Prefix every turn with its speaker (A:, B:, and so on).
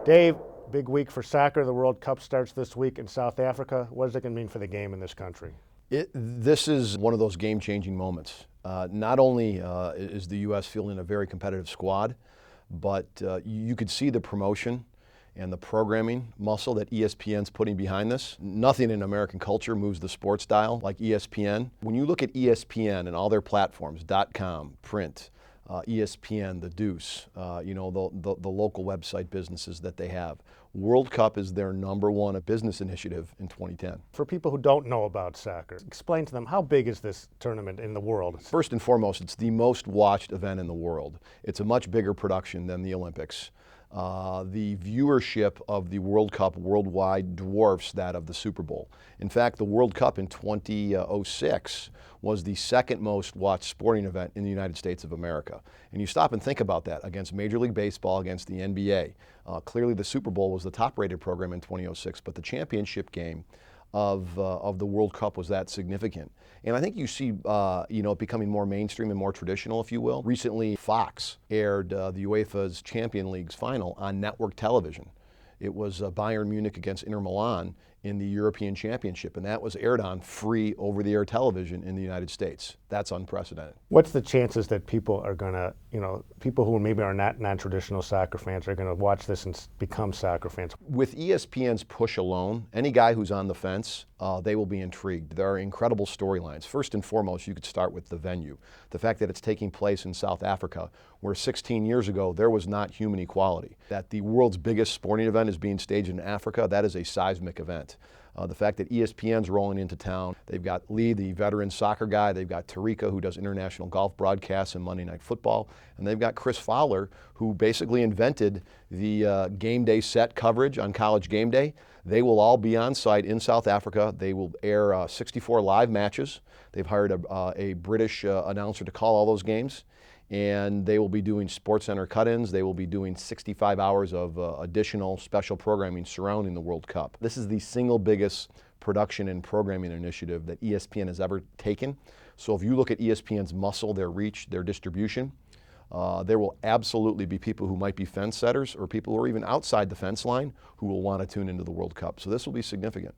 A: Dave, big week for soccer. The World Cup starts this week in South Africa. What is it going to mean for the game in this country?
B: This is one of those game-changing moments. Not only is the U.S. fielding a very competitive squad, but you could see the promotion and the programming muscle that ESPN's putting behind this. Nothing in American culture moves the sports dial like ESPN. When you look at ESPN and all their platforms, .com, print, ESPN, the Deuce, the local website businesses that they have. World Cup is their #1 business initiative in 2010.
A: For people who don't know about soccer, explain to them, how big is this tournament in the world?
B: First and foremost, it's the most watched event in the world. It's a much bigger production than the Olympics. The viewership of the World Cup worldwide dwarfs that of the Super Bowl. In fact, the World Cup in 2006 was the second most watched sporting event in the United States of America. And you stop and think about that against Major League Baseball, against the NBA. Clearly the Super Bowl was the top-rated program in 2006, but the championship game of the World Cup was that significant. And I think you see it becoming more mainstream and more traditional, if you will. Recently, Fox aired the UEFA's Champions League's final on network television. It was Bayern Munich against Inter Milan in the European Championship, and that was aired on free over-the-air television in the United States. That's unprecedented.
A: What's the chances that people are going to, people who maybe are not non-traditional soccer fans are going to watch this and become soccer fans?
B: With ESPN's push alone, any guy who's on the fence, they will be intrigued. There are incredible storylines. First and foremost, you could start with the venue. The fact that it's taking place in South Africa, where 16 years ago there was not human equality. That the world's biggest sporting event is being staged in Africa, that is a seismic event. The fact that ESPN's rolling into town, they've got Lee, the veteran soccer guy, they've got Tarika, who does international golf broadcasts and Monday Night Football, and they've got Chris Fowler, who basically invented the game day set coverage on College Game Day. They will all be on site in South Africa. They will air 64 live matches. They've hired a British announcer to call all those games. And they will be doing SportsCenter cut-ins. They will be doing 65 hours of additional special programming surrounding the World Cup. This is the single biggest production and programming initiative that ESPN has ever taken. So if you look at ESPN's muscle, their reach, their distribution, there will absolutely be people who might be fence setters or people who are even outside the fence line who will want to tune into the World Cup. So this will be significant.